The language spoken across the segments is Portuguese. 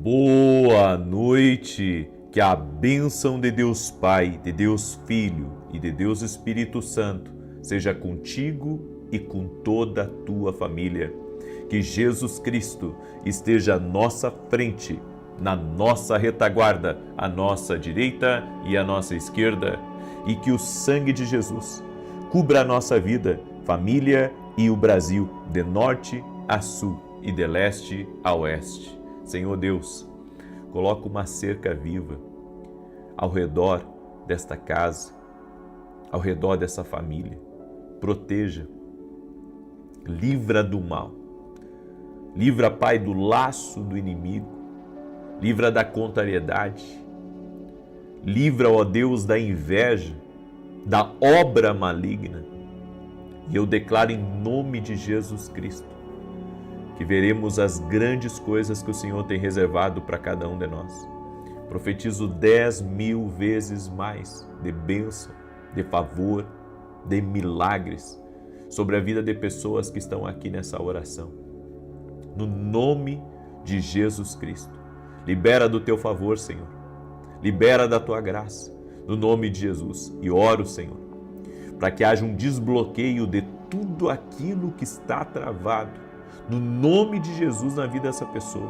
Boa noite, que a bênção de Deus Pai, de Deus Filho e de Deus Espírito Santo seja contigo e com toda a tua família. Que Jesus Cristo esteja à nossa frente, na nossa retaguarda, à nossa direita e à nossa esquerda, e que o sangue de Jesus cubra a nossa vida, família e o Brasil, de norte a sul e de leste a oeste. Senhor Deus, coloca uma cerca viva ao redor desta casa, ao redor dessa família. Proteja, livra do mal. Livra, Pai, do laço do inimigo. Livra da contrariedade. Livra, ó Deus, da inveja, da obra maligna. E eu declaro em nome de Jesus Cristo que veremos as grandes coisas que o Senhor tem reservado para cada um de nós. Profetizo 10.000 vezes mais de bênção, de favor, de milagres sobre a vida de pessoas que estão aqui nessa oração. No nome de Jesus Cristo. Libera do teu favor, Senhor. Libera da tua graça, no nome de Jesus. E oro, Senhor, para que haja um desbloqueio de tudo aquilo que está travado, no nome de Jesus, na vida dessa pessoa.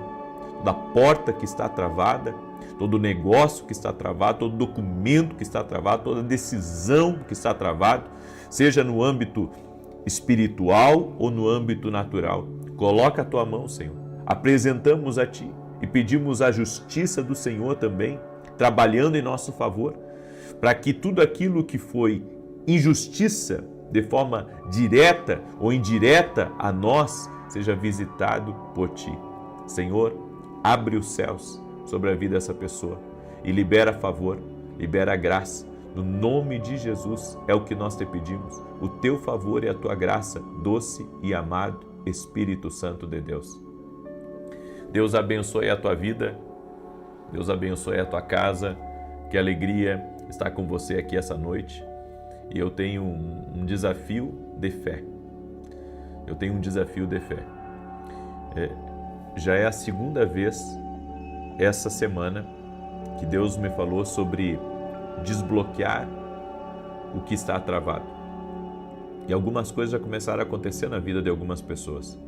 Da porta que está travada, todo negócio que está travado, todo documento que está travado, toda decisão que está travado, seja no âmbito espiritual ou no âmbito natural. Coloca a tua mão, Senhor. Apresentamos a ti e pedimos a justiça do Senhor também, trabalhando em nosso favor, para que tudo aquilo que foi injustiça, de forma direta ou indireta a nós, seja visitado por ti. Senhor, abre os céus sobre a vida dessa pessoa e libera favor, libera graça. No nome de Jesus é o que nós te pedimos. O teu favor e a tua graça, doce e amado Espírito Santo de Deus. Deus abençoe a tua vida, Deus abençoe a tua casa. Que alegria estar com você aqui essa noite. E eu tenho um desafio de fé. Eu tenho um desafio de fé. Já é a segunda vez essa semana que Deus me falou sobre desbloquear o que está travado. E algumas coisas já começaram a acontecer na vida de algumas pessoas.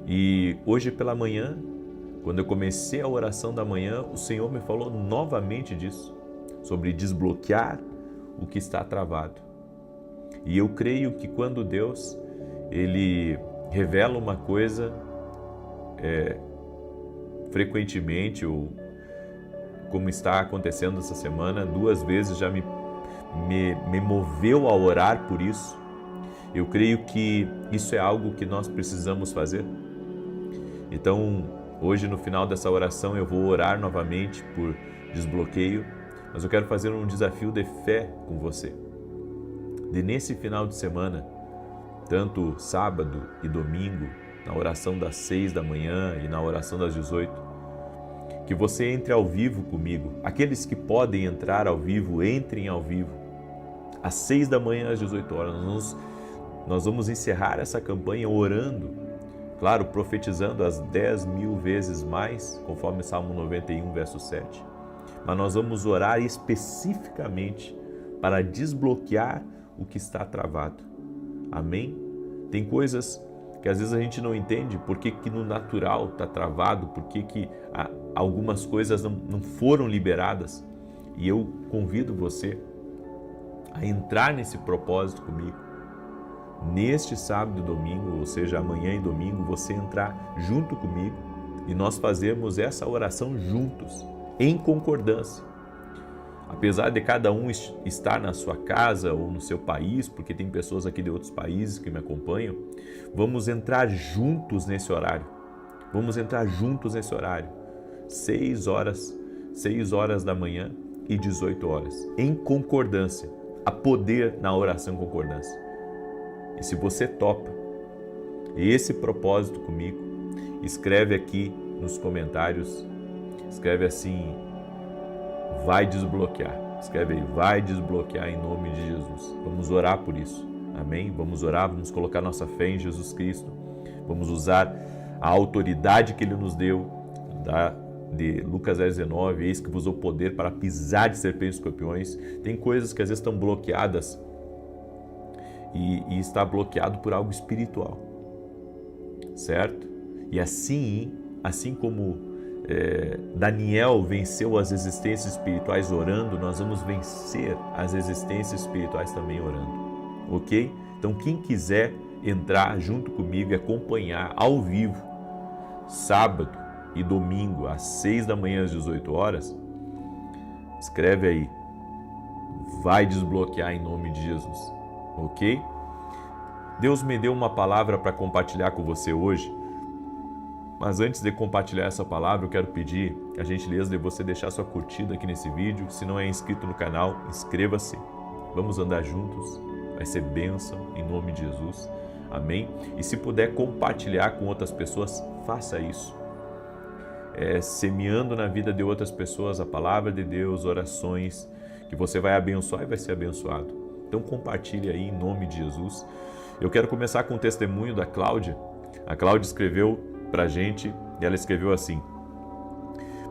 E hoje pela manhã, quando eu comecei a oração da manhã, o Senhor me falou novamente disso, sobre desbloquear o que está travado. E eu creio que quando Deus, Ele revela uma coisa frequentemente, ou como está acontecendo essa semana, 2 vezes já me moveu a orar por isso. Eu creio que isso é algo que nós precisamos fazer. Então, hoje no final dessa oração eu vou orar novamente por desbloqueio, mas eu quero fazer um desafio de fé com você. De nesse final de semana, tanto sábado e domingo, na oração das 6 da manhã e na oração das 18, que você entre ao vivo comigo. Aqueles que podem entrar ao vivo, entrem ao vivo. Às 6 da manhã, às 18 horas, nós vamos encerrar essa campanha orando, claro, profetizando as 10.000 vezes mais, conforme Salmo 91, verso 7. Mas nós vamos orar especificamente para desbloquear o que está travado. Amém? Tem coisas que às vezes a gente não entende por que no natural está travado, por que algumas coisas não foram liberadas. E eu convido você a entrar nesse propósito comigo. Neste sábado e domingo, ou seja, amanhã e domingo, você entrar junto comigo e nós fazermos essa oração juntos, em concordância. Apesar de cada um estar na sua casa ou no seu país, porque tem pessoas aqui de outros países que me acompanham, vamos entrar juntos nesse horário. Vamos entrar juntos nesse horário. 6 horas da manhã e 18 horas, em concordância. Há poder na oração em concordância. E se você topa esse propósito comigo, escreve aqui nos comentários, escreve assim: vai desbloquear. Escreve aí: vai desbloquear em nome de Jesus. Vamos orar por isso. Amém? Vamos orar, vamos colocar nossa fé em Jesus Cristo. Vamos usar a autoridade que Ele nos deu, de Lucas 10:19, eis que vos dou poder para pisar de serpentes e escorpiões. Tem coisas que às vezes estão bloqueadas e está bloqueado por algo espiritual, certo? E assim como Daniel venceu as resistências espirituais orando, nós vamos vencer as resistências espirituais também orando, ok? Então quem quiser entrar junto comigo e acompanhar ao vivo, sábado e domingo, às 6 da manhã, às 18 horas, escreve aí, vai desbloquear em nome de Jesus, ok? Deus me deu uma palavra para compartilhar com você hoje, mas antes de compartilhar essa palavra, eu quero pedir a gentileza de você deixar sua curtida aqui nesse vídeo. Se não é inscrito no canal, inscreva-se, vamos andar juntos, vai ser bênção em nome de Jesus, amém? E se puder compartilhar com outras pessoas, faça isso. Semeando na vida de outras pessoas a palavra de Deus, orações, que você vai abençoar e vai ser abençoado. Então compartilhe aí em nome de Jesus. Eu quero começar com o testemunho da Cláudia. A Cláudia escreveu pra gente e ela escreveu assim: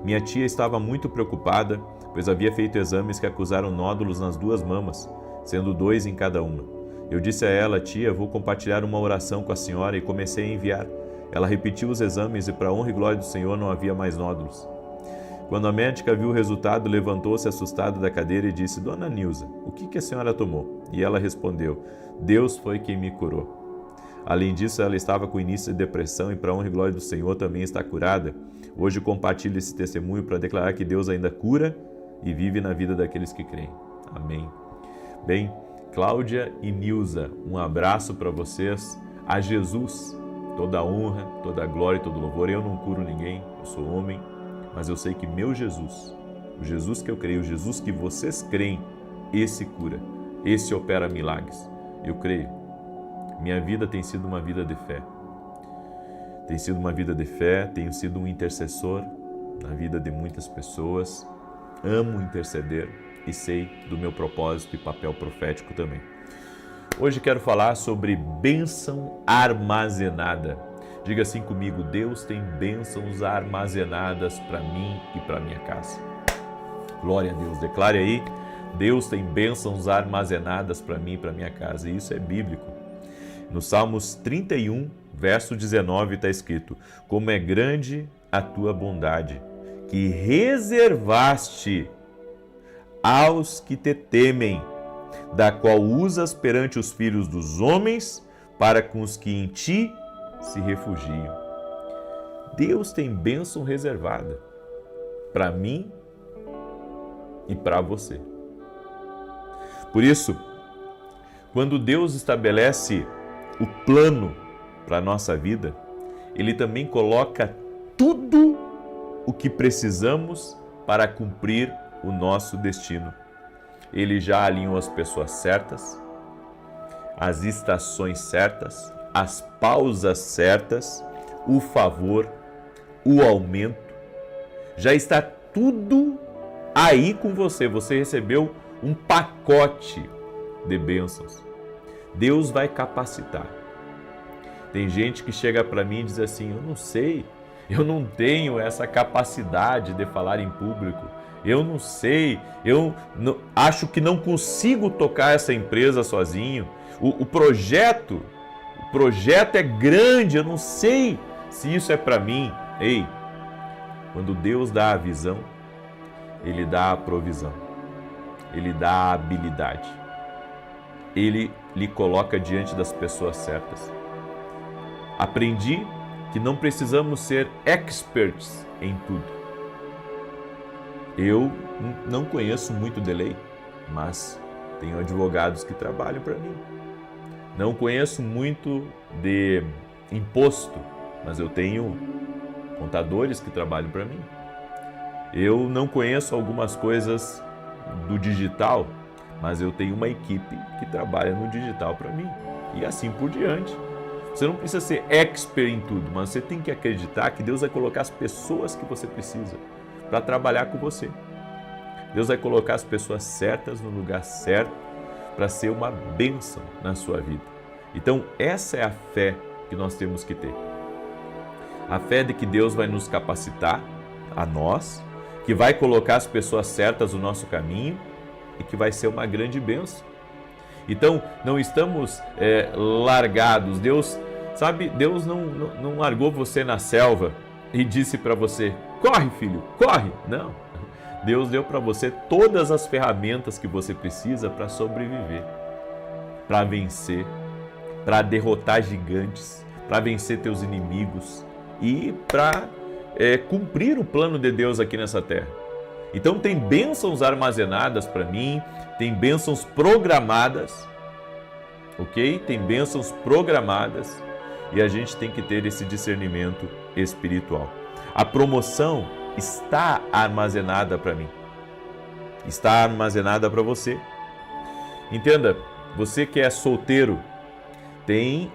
minha tia estava muito preocupada, pois havia feito exames que acusaram nódulos nas 2 mamas, sendo 2 em cada uma. Eu disse a ela: tia, vou compartilhar uma oração com a senhora, e comecei a enviar. Ela repetiu os exames e, para a honra e glória do Senhor, não havia mais nódulos. Quando a médica viu o resultado, levantou-se assustada da cadeira e disse: dona Nilza, o que a senhora tomou? E ela respondeu: Deus foi quem me curou. Além disso, ela estava com início de depressão e, para a honra e glória do Senhor, também está curada. Hoje compartilho esse testemunho para declarar que Deus ainda cura e vive na vida daqueles que creem. Amém. Bem, Cláudia e Nilza, um abraço para vocês. A Jesus toda a honra, toda a glória e todo o louvor. Eu não curo ninguém, eu sou homem, mas eu sei que meu Jesus, o Jesus que eu creio, o Jesus que vocês creem, esse cura, esse opera milagres. Eu creio. Minha vida tem sido uma vida de fé. Tem sido uma vida de fé, tenho sido um intercessor na vida de muitas pessoas. Amo interceder e sei do meu propósito e papel profético também. Hoje quero falar sobre bênção armazenada. Diga assim comigo: Deus tem bênçãos armazenadas para mim e para minha casa. Glória a Deus. Declare aí: Deus tem bênçãos armazenadas para mim e para minha casa. E isso é bíblico. No Salmos 31, verso 19, está escrito: como é grande a tua bondade, que reservaste aos que te temem, da qual usas perante os filhos dos homens, para com os que em ti se refugiam. Deus tem bênção reservada para mim e para você. Por isso, quando Deus estabelece o plano para a nossa vida, Ele também coloca tudo o que precisamos para cumprir o nosso destino. Ele já alinhou as pessoas certas, as estações certas, as pausas certas, o favor, o aumento. Já está tudo aí com você. Você recebeu um pacote de bênçãos. Deus vai capacitar. Tem gente que chega para mim e diz assim: eu não sei, eu não tenho essa capacidade de falar em público. Eu não sei, acho que não consigo tocar essa empresa sozinho. O projeto é grande, eu não sei se isso é para mim. Ei, quando Deus dá a visão, Ele dá a provisão, Ele dá a habilidade, Ele lhe coloca diante das pessoas certas. Aprendi que não precisamos ser experts em tudo. Eu não conheço muito de lei, mas tenho advogados que trabalham para mim. Não conheço muito de imposto, mas eu tenho contadores que trabalham para mim. Eu não conheço algumas coisas do digital, mas eu tenho uma equipe que trabalha no digital para mim. E assim por diante. Você não precisa ser expert em tudo, mas você tem que acreditar que Deus vai colocar as pessoas que você precisa para trabalhar com você. Deus vai colocar as pessoas certas no lugar certo para ser uma bênção na sua vida. Então, essa é a fé que nós temos que ter. A fé de que Deus vai nos capacitar, a nós, que vai colocar as pessoas certas no nosso caminho e que vai ser uma grande bênção. Então, não estamos largados. Deus, sabe, Deus não largou você na selva e disse para você, corre filho, corre. Não, Deus deu para você todas as ferramentas que você precisa para sobreviver, para vencer, para derrotar gigantes, para vencer teus inimigos e para cumprir o plano de Deus aqui nessa terra. Então tem bênçãos armazenadas para mim, tem bênçãos programadas, ok? Tem bênçãos programadas e a gente tem que ter esse discernimento espiritual. A promoção está armazenada para mim, está armazenada para você. Entenda, você que é solteiro, tem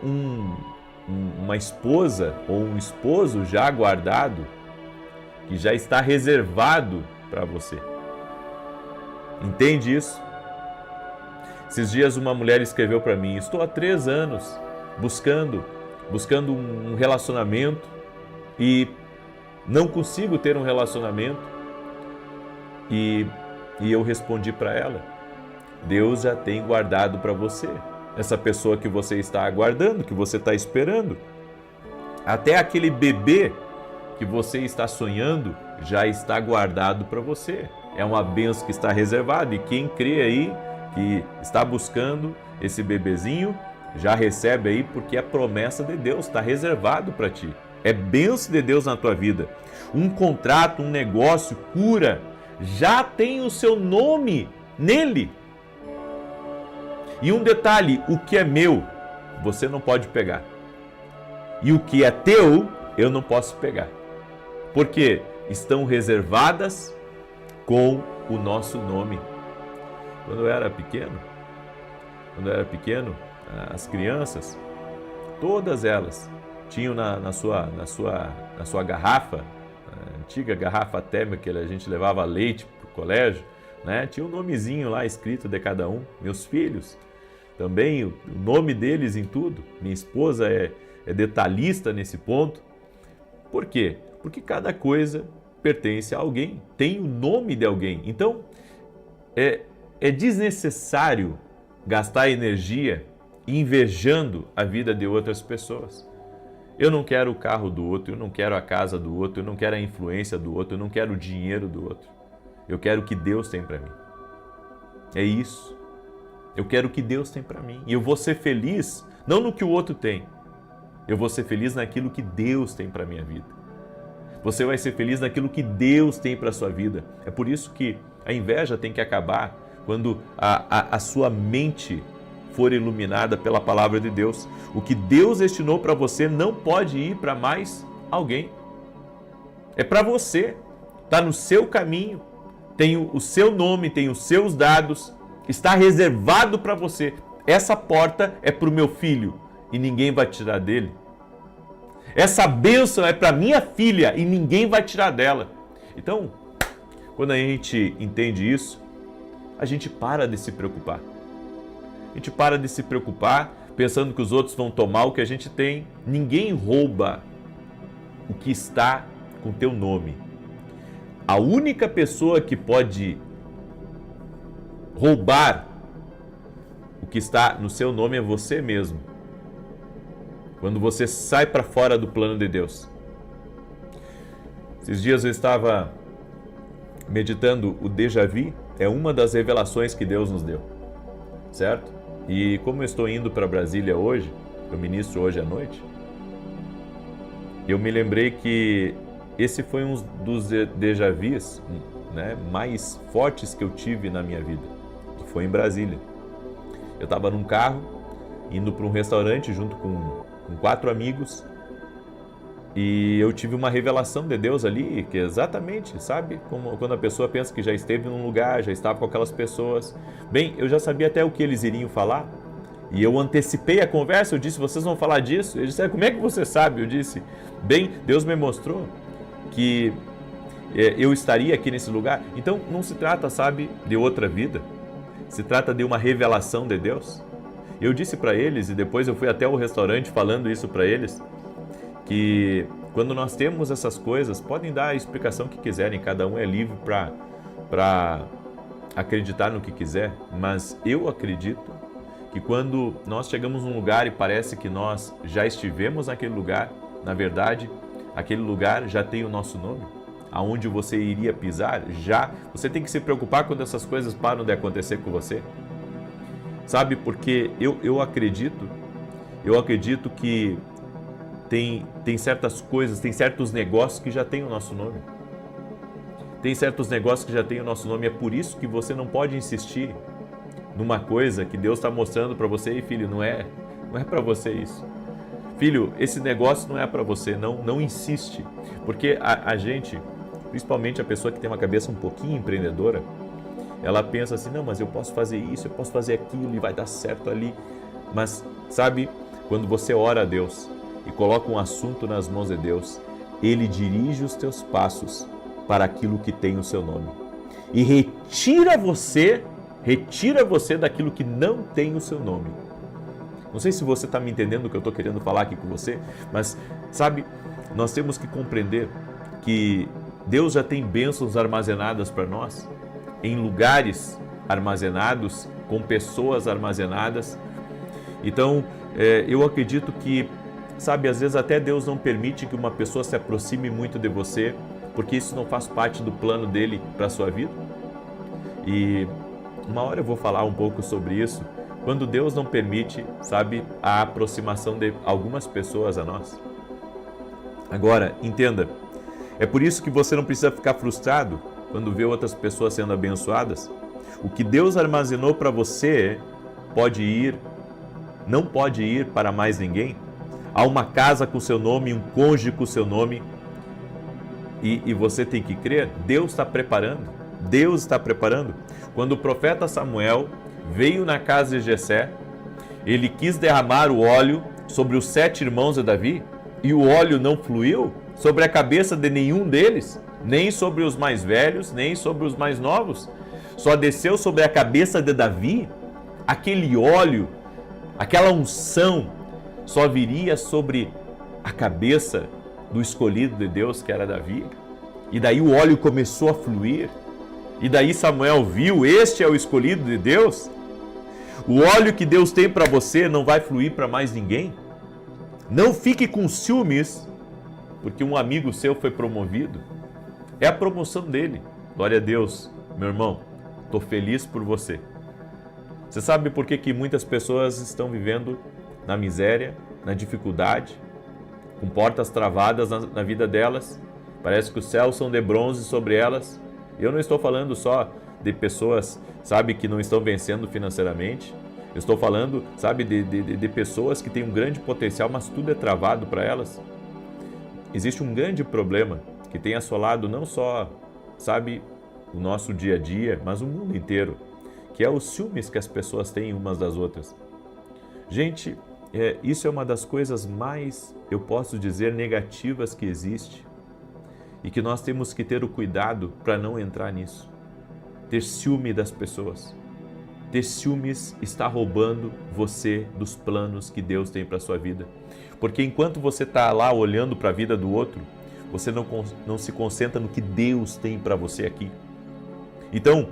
uma esposa ou um esposo já guardado, que já está reservado para você. Entende isso? Esses dias uma mulher escreveu para mim, estou há 3 anos buscando um relacionamento e não consigo ter um relacionamento. E eu respondi para ela, Deus já tem guardado para você essa pessoa que você está aguardando, que você está esperando. Até aquele bebê que você está sonhando já está guardado para você. É uma bênção que está reservada e quem crê aí, que está buscando esse bebezinho, já recebe aí porque é promessa de Deus, está reservado para ti. É bênção de Deus na tua vida. Um contrato, um negócio, cura, já tem o seu nome nele. E um detalhe, o que é meu, você não pode pegar. E o que é teu, eu não posso pegar. Porque estão reservadas com o nosso nome. Quando eu era pequeno, as crianças, todas elas tinham na sua garrafa, a antiga garrafa térmica que a gente levava leite para o colégio, né? Tinha um nomezinho lá escrito de cada um. Meus filhos, também o nome deles em tudo. Minha esposa é detalhista nesse ponto. Por quê? Porque cada coisa pertence a alguém, tem o nome de alguém. Então, é desnecessário gastar energia invejando a vida de outras pessoas. Eu não quero o carro do outro, eu não quero a casa do outro, eu não quero a influência do outro, eu não quero o dinheiro do outro. Eu quero o que Deus tem para mim. É isso. Eu quero o que Deus tem para mim. E eu vou ser feliz, não no que o outro tem. Eu vou ser feliz naquilo que Deus tem para a minha vida. Você vai ser feliz naquilo que Deus tem para a sua vida. É por isso que a inveja tem que acabar quando a sua mente for iluminada pela palavra de Deus. O que Deus destinou para você não pode ir para mais alguém. É para você. Está no seu caminho. Tem o seu nome, tem os seus dados. Está reservado para você. Essa porta é para o meu filho e ninguém vai tirar dele. Essa bênção é para minha filha e ninguém vai tirar dela. Então, quando a gente entende isso, a gente para de se preocupar. A gente para de se preocupar pensando que os outros vão tomar o que a gente tem. Ninguém rouba o que está com teu nome. A única pessoa que pode roubar o que está no seu nome é você mesmo. Quando você sai para fora do plano de Deus. Esses dias eu estava meditando o déjà vu, é uma das revelações que Deus nos deu, certo? E como eu estou indo para Brasília hoje, eu ministro hoje à noite, eu me lembrei que esse foi um dos déjà vus, né, mais fortes que eu tive na minha vida, que foi em Brasília. Eu estava num carro, indo para um restaurante junto com 4 amigos, e eu tive uma revelação de Deus ali, que é exatamente, sabe, como quando a pessoa pensa que já esteve num lugar, já estava com aquelas pessoas. Bem, eu já sabia até o que eles iriam falar, e eu antecipei a conversa, eu disse, vocês vão falar disso? Eles disseram, como é que você sabe? Eu disse, bem, Deus me mostrou que eu estaria aqui nesse lugar. Então, não se trata, sabe, de outra vida, se trata de uma revelação de Deus. Eu disse para eles, e depois eu fui até o restaurante falando isso para eles, que quando nós temos essas coisas, podem dar a explicação que quiserem, cada um é livre para acreditar no que quiser, mas eu acredito que quando nós chegamos num lugar e parece que nós já estivemos naquele lugar, na verdade, aquele lugar já tem o nosso nome. Aonde você iria pisar, já. Você tem que se preocupar quando essas coisas param de acontecer com você. Sabe, porque eu acredito que tem certas coisas, tem certos negócios que já tem o nosso nome. Tem certos negócios que já tem o nosso nome, é por isso que você não pode insistir numa coisa que Deus está mostrando para você. E filho, não é para você isso. Filho, esse negócio não é para você, não insiste. Porque a gente, principalmente a pessoa que tem uma cabeça um pouquinho empreendedora, ela pensa assim, não, mas eu posso fazer isso, eu posso fazer aquilo e vai dar certo ali. Mas, sabe, quando você ora a Deus e coloca um assunto nas mãos de Deus, Ele dirige os teus passos para aquilo que tem o seu nome. E retira você daquilo que não tem o seu nome. Não sei se você está me entendendo o que eu estou querendo falar aqui com você, mas, sabe, nós temos que compreender que Deus já tem bênçãos armazenadas para nós, em lugares armazenados, com pessoas armazenadas. Então, eu acredito que, sabe, às vezes até Deus não permite que uma pessoa se aproxime muito de você, porque isso não faz parte do plano dele para a sua vida. E uma hora eu vou falar um pouco sobre isso, quando Deus não permite, sabe, a aproximação de algumas pessoas a nós. Agora, entenda, é por isso que você não precisa ficar frustrado quando vê outras pessoas sendo abençoadas. O que Deus armazenou para você não pode ir para mais ninguém. Há uma casa com seu nome, um cônjuge com seu nome, e você tem que crer, Deus está preparando. Deus está preparando. Quando o profeta Samuel veio na casa de Jessé, ele quis derramar o óleo sobre os 7 irmãos de Davi, e o óleo não fluiu sobre a cabeça de nenhum deles, nem sobre os mais velhos, nem sobre os mais novos. Só desceu sobre a cabeça de Davi. Aquele óleo, aquela unção, só viria sobre a cabeça do escolhido de Deus, que era Davi. E daí o óleo começou a fluir. E daí Samuel viu, este é o escolhido de Deus. O óleo que Deus tem para você não vai fluir para mais ninguém. Não fique com ciúmes, porque um amigo seu foi promovido. É a promoção dele. Glória a Deus, meu irmão. Estou feliz por você. Você sabe por que muitas pessoas estão vivendo na miséria, na dificuldade, com portas travadas na vida delas? Parece que os céus são de bronze sobre elas. Eu não estou falando só de pessoas, sabe, que não estão vencendo financeiramente. Eu estou falando, sabe, de pessoas que têm um grande potencial, mas tudo é travado para elas. Existe um grande problema que tem assolado não só, sabe, o nosso dia a dia, mas o mundo inteiro, que é os ciúmes que as pessoas têm umas das outras. Gente, isso é uma das coisas mais, eu posso dizer, negativas que existe, e que nós temos que ter o cuidado para não entrar nisso. Ter ciúme das pessoas. Ter ciúmes está roubando você dos planos que Deus tem para a sua vida. Porque enquanto você está lá olhando para a vida do outro, você não se concentra no que Deus tem para você aqui. Então,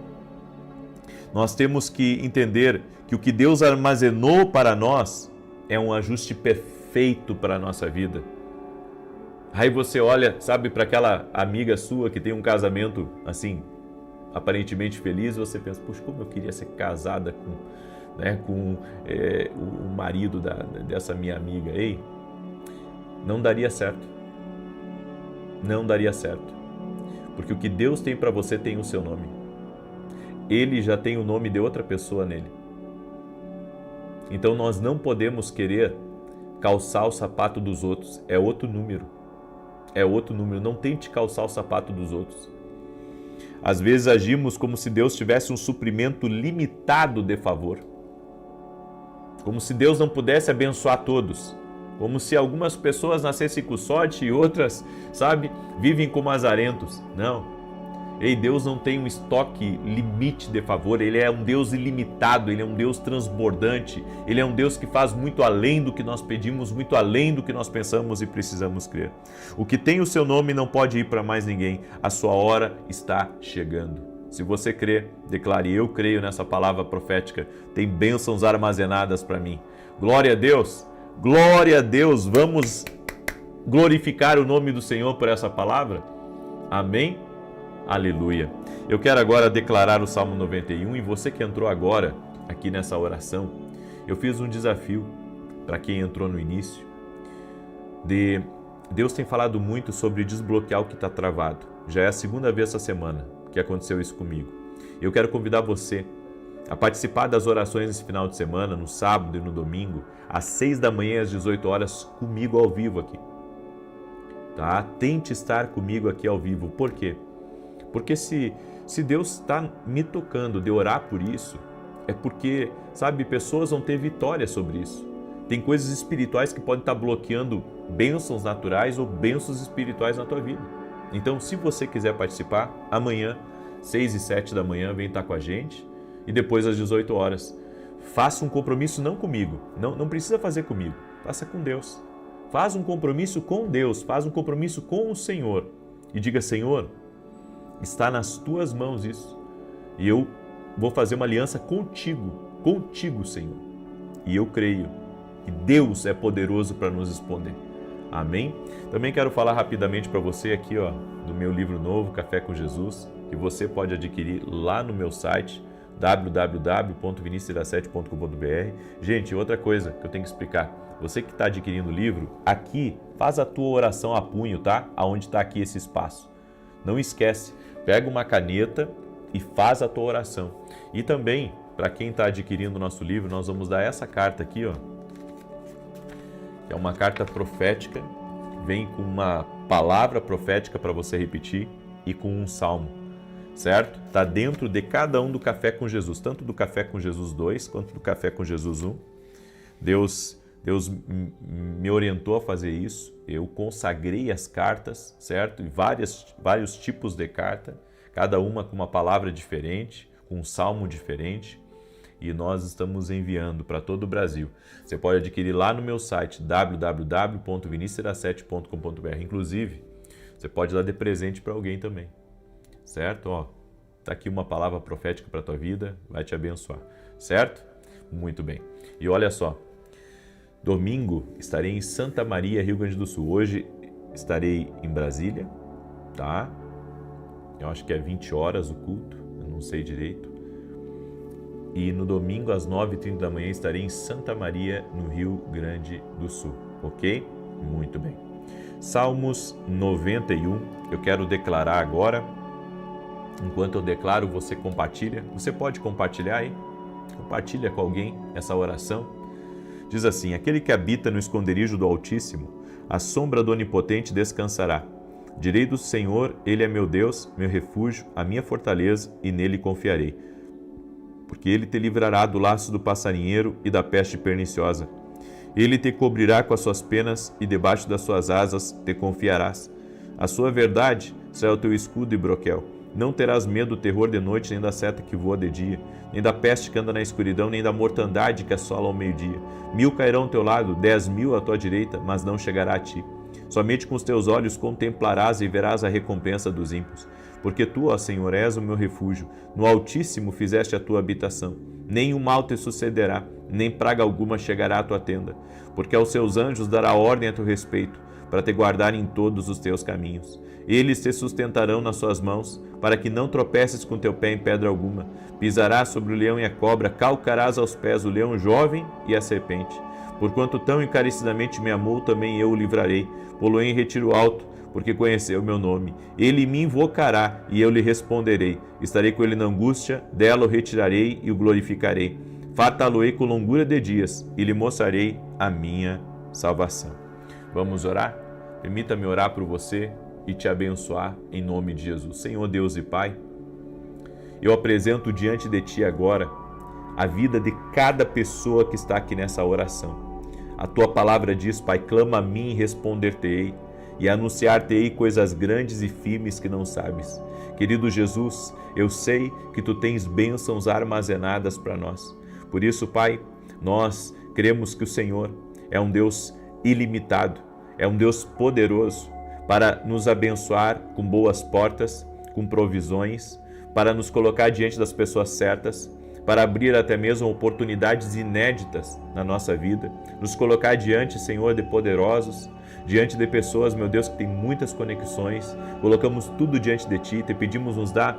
nós temos que entender que o que Deus armazenou para nós é um ajuste perfeito para a nossa vida. Aí você olha, sabe, para aquela amiga sua que tem um casamento assim, aparentemente feliz, você pensa, puxa, como eu queria ser casada com o marido dessa minha amiga. Ei, não daria certo. Não daria certo. Porque o que Deus tem para você tem o seu nome. Ele já tem o nome de outra pessoa nele. Então nós não podemos querer calçar o sapato dos outros. É outro número. É outro número. Não tente calçar o sapato dos outros. Às vezes agimos como se Deus tivesse um suprimento limitado de favor. Como se Deus não pudesse abençoar todos. Como se algumas pessoas nascessem com sorte e outras, sabe, vivem como azarentos. Não. Ei, Deus não tem um estoque limite de favor, Ele é um Deus ilimitado, Ele é um Deus transbordante, Ele é um Deus que faz muito além do que nós pedimos, muito além do que nós pensamos e precisamos crer. O que tem o seu nome não pode ir para mais ninguém, a sua hora está chegando. Se você crê, declare: eu creio nessa palavra profética, tem bênçãos armazenadas para mim. Glória a Deus, glória a Deus, vamos glorificar o nome do Senhor por essa palavra? Amém? Aleluia. Eu quero agora declarar o Salmo 91 e você que entrou agora aqui nessa oração, eu fiz um desafio para quem entrou no início. Deus tem falado muito sobre desbloquear o que está travado. Já é a segunda vez essa semana que aconteceu isso comigo. Eu quero convidar você a participar das orações nesse final de semana, no sábado e no domingo, às 6 da manhã e às 18 horas, comigo ao vivo aqui. Tá? Tente estar comigo aqui ao vivo. Por quê? Porque se Deus está me tocando de orar por isso, é porque, sabe, pessoas vão ter vitória sobre isso. Tem coisas espirituais que podem estar bloqueando bênçãos naturais ou bênçãos espirituais na tua vida. Então, se você quiser participar, amanhã, 6 e 7 da manhã, vem estar com a gente e depois às 18 horas. Faça um compromisso não comigo, não precisa fazer comigo, faça com Deus. Faz um compromisso com Deus, faz um compromisso com o Senhor e diga: Senhor, está nas tuas mãos isso. E eu vou fazer uma aliança contigo, Senhor. E eu creio que Deus é poderoso para nos responder. Amém? Também quero falar rapidamente para você aqui, do meu livro novo, Café com Jesus, que você pode adquirir lá no meu site, www.vinicius17.com.br. Gente, outra coisa que eu tenho que explicar. Você que está adquirindo o livro, aqui, faz a tua oração a punho, tá? Aonde está aqui esse espaço. Não esquece, pega uma caneta e faz a tua oração. E também, para quem está adquirindo o nosso livro, nós vamos dar essa carta aqui, que é uma carta profética, vem com uma palavra profética para você repetir e com um salmo, certo? Está dentro de cada um do Café com Jesus, tanto do Café com Jesus 2 quanto do Café com Jesus 1. Deus me orientou a fazer isso, eu consagrei as cartas, certo? E vários tipos de carta, cada uma com uma palavra diferente, com um salmo diferente, e nós estamos enviando para todo o Brasil. Você pode adquirir lá no meu site, www.vinicius17.com.br. Inclusive, você pode dar de presente para alguém também, certo? Tá aqui uma palavra profética para a tua vida, vai te abençoar, certo? Muito bem. E olha só, domingo estarei em Santa Maria, Rio Grande do Sul. Hoje estarei em Brasília, tá? Eu acho que é 20 horas o culto, eu não sei direito. E no domingo, às 9h30 da manhã, estarei em Santa Maria, no Rio Grande do Sul, ok? Muito bem. Salmos 91, eu quero declarar agora. Enquanto eu declaro, você compartilha. Você pode compartilhar aí? Compartilha com alguém essa oração. Diz assim: aquele que habita no esconderijo do Altíssimo, a sombra do Onipotente descansará. Direi do Senhor, Ele é meu Deus, meu refúgio, a minha fortaleza, e nele confiarei. Porque Ele te livrará do laço do passarinheiro e da peste perniciosa. Ele te cobrirá com as suas penas e debaixo das suas asas te confiarás. A sua verdade será o teu escudo e broquel. Não terás medo do terror de noite, nem da seta que voa de dia, nem da peste que anda na escuridão, nem da mortandade que assola ao meio-dia. 1000 cairão ao teu lado, 10.000 à tua direita, mas não chegará a ti. Somente com os teus olhos contemplarás e verás a recompensa dos ímpios. Porque tu, ó Senhor, és o meu refúgio, no Altíssimo fizeste a tua habitação. Nenhum mal te sucederá, nem praga alguma chegará à tua tenda. Porque aos seus anjos dará ordem a teu respeito, para te guardar em todos os teus caminhos. Eles te sustentarão nas suas mãos, para que não tropeces com teu pé em pedra alguma. Pisarás sobre o leão e a cobra, calcarás aos pés o leão jovem e a serpente. Porquanto tão encarecidamente me amou, também eu o livrarei. Pô-lo-ei em retiro alto, porque conheceu o meu nome. Ele me invocará, e eu lhe responderei. Estarei com ele na angústia, dela o retirarei e o glorificarei. Fartá-lo-ei com longura de dias, e lhe mostrarei a minha salvação. Vamos orar? Permita-me orar por você e te abençoar em nome de Jesus. Senhor Deus e Pai, eu apresento diante de Ti agora a vida de cada pessoa que está aqui nessa oração. A Tua palavra diz, Pai, clama a mim e responder-te-ei. e anunciar-te-ei coisas grandes e firmes que não sabes. Querido Jesus, eu sei que tu tens bênçãos armazenadas para nós. Por isso, Pai, nós cremos que o Senhor é um Deus ilimitado, é um Deus poderoso para nos abençoar com boas portas, com provisões, para nos colocar diante das pessoas certas, para abrir até mesmo oportunidades inéditas na nossa vida, nos colocar diante, Senhor, de poderosos, diante de pessoas, meu Deus, que tem muitas conexões. Colocamos tudo diante de Ti, te pedimos nos dar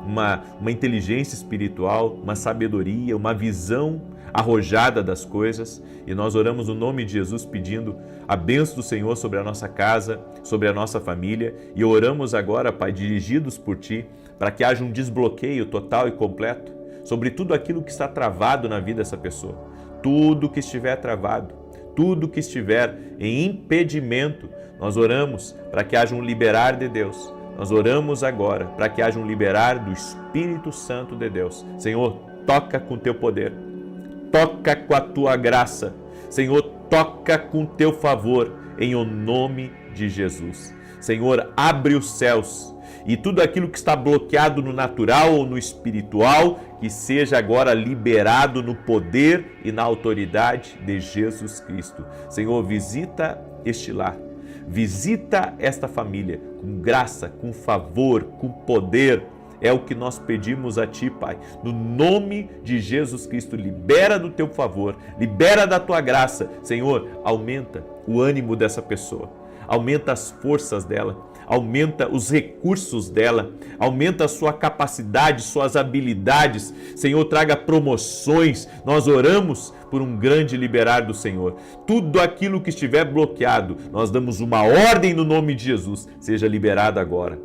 uma inteligência espiritual, uma sabedoria, uma visão arrojada das coisas, e nós oramos no nome de Jesus pedindo a bênção do Senhor sobre a nossa casa, sobre a nossa família, e oramos agora, Pai, dirigidos por Ti, para que haja um desbloqueio total e completo sobre tudo aquilo que está travado na vida dessa pessoa. Tudo que estiver travado, tudo que estiver em impedimento, nós oramos para que haja um liberar de Deus. Nós oramos agora para que haja um liberar do Espírito Santo de Deus. Senhor, toca com teu poder, toca com a tua graça. Senhor, toca com teu favor, em o nome de Jesus. Senhor, abre os céus e tudo aquilo que está bloqueado no natural ou no espiritual, que seja agora liberado no poder e na autoridade de Jesus Cristo. Senhor, visita este lar, visita esta família com graça, com favor, com poder. É o que nós pedimos a Ti, Pai. No nome de Jesus Cristo, libera do Teu favor, libera da Tua graça. Senhor, aumenta o ânimo dessa pessoa, aumenta as forças dela, aumenta os recursos dela, aumenta a sua capacidade, suas habilidades. Senhor, traga promoções. Nós oramos por um grande liberar do Senhor. Tudo aquilo que estiver bloqueado, nós damos uma ordem no nome de Jesus, seja liberado agora.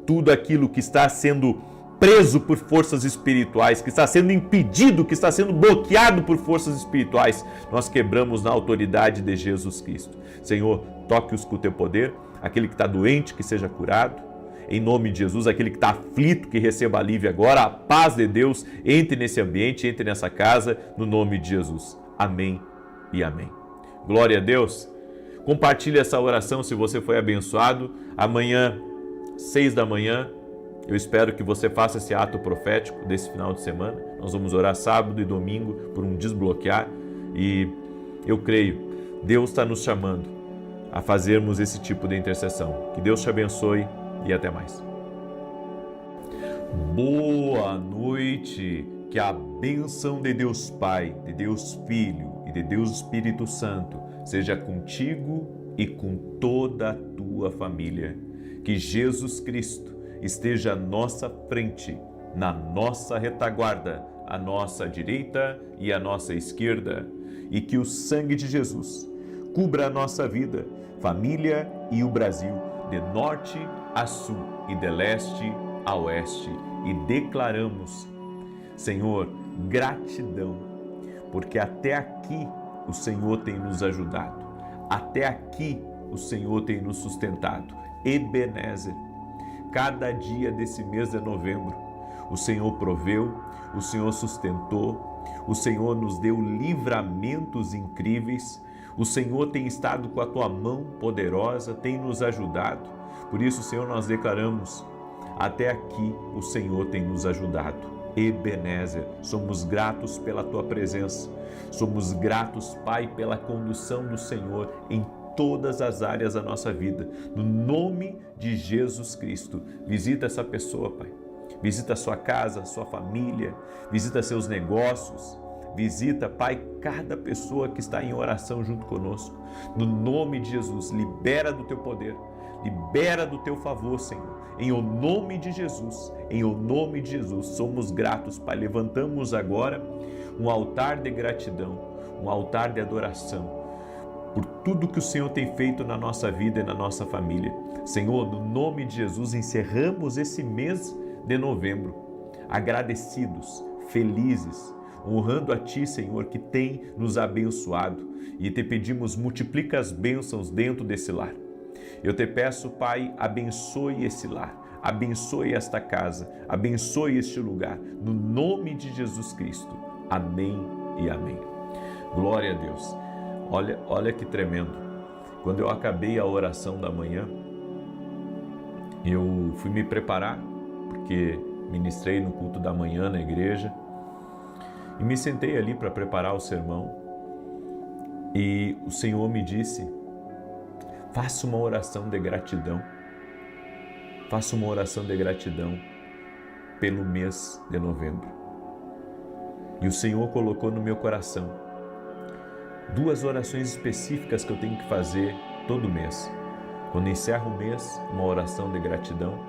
Tudo aquilo que está sendo preso por forças espirituais, que está sendo impedido, que está sendo bloqueado por forças espirituais, nós quebramos na autoridade de Jesus Cristo. Senhor, toque-os com o teu poder. Aquele que está doente, que seja curado. Em nome de Jesus, aquele que está aflito, que receba alívio agora. A paz de Deus entre nesse ambiente, entre nessa casa, no nome de Jesus. Amém e amém. Glória a Deus. Compartilhe essa oração se você foi abençoado. Amanhã, 6 da manhã, eu espero que você faça esse ato profético desse final de semana. Nós vamos orar sábado e domingo por um desbloquear. E eu creio, Deus está nos chamando a fazermos esse tipo de intercessão. Que Deus te abençoe e até mais. Boa noite. Que a bênção de Deus Pai, de Deus Filho e de Deus Espírito Santo seja contigo e com toda a tua família. Que Jesus Cristo esteja à nossa frente, na nossa retaguarda, à nossa direita e à nossa esquerda. E que o sangue de Jesus cubra a nossa vida, família e o Brasil, de norte a sul e de leste a oeste. E declaramos, Senhor, gratidão, porque até aqui o Senhor tem nos ajudado, até aqui o Senhor tem nos sustentado. Ebenezer, cada dia desse mês de novembro, o Senhor proveu, o Senhor sustentou, o Senhor nos deu livramentos incríveis. O Senhor tem estado com a tua mão poderosa, tem nos ajudado. Por isso, Senhor, nós declaramos, até aqui o Senhor tem nos ajudado. Ebenezer, somos gratos pela tua presença. Somos gratos, Pai, pela condução do Senhor em todas as áreas da nossa vida. No nome de Jesus Cristo, visita essa pessoa, Pai. Visita a sua casa, a sua família, visita seus negócios. Visita, Pai, cada pessoa que está em oração junto conosco. No nome de Jesus, libera do teu poder, libera do teu favor, Senhor. Em o nome de Jesus, em o nome de Jesus, somos gratos, Pai. Levantamos agora um altar de gratidão, um altar de adoração por tudo que o Senhor tem feito na nossa vida e na nossa família. Senhor, no nome de Jesus, encerramos esse mês de novembro, agradecidos, felizes, honrando a Ti, Senhor, que tem nos abençoado, e te pedimos, multiplica as bênçãos dentro desse lar. Eu te peço, Pai, abençoe esse lar, abençoe esta casa, abençoe este lugar, no nome de Jesus Cristo. Amém e amém. Glória a Deus. Olha que tremendo. quando eu acabei a oração da manhã, eu fui me preparar, porque ministrei no culto da manhã na igreja, e me sentei ali para preparar o sermão, e o Senhor me disse: faça uma oração de gratidão, faça uma oração de gratidão pelo mês de novembro. E o Senhor colocou no meu coração 2 orações específicas que eu tenho que fazer todo mês. Quando encerro o mês, uma oração de gratidão,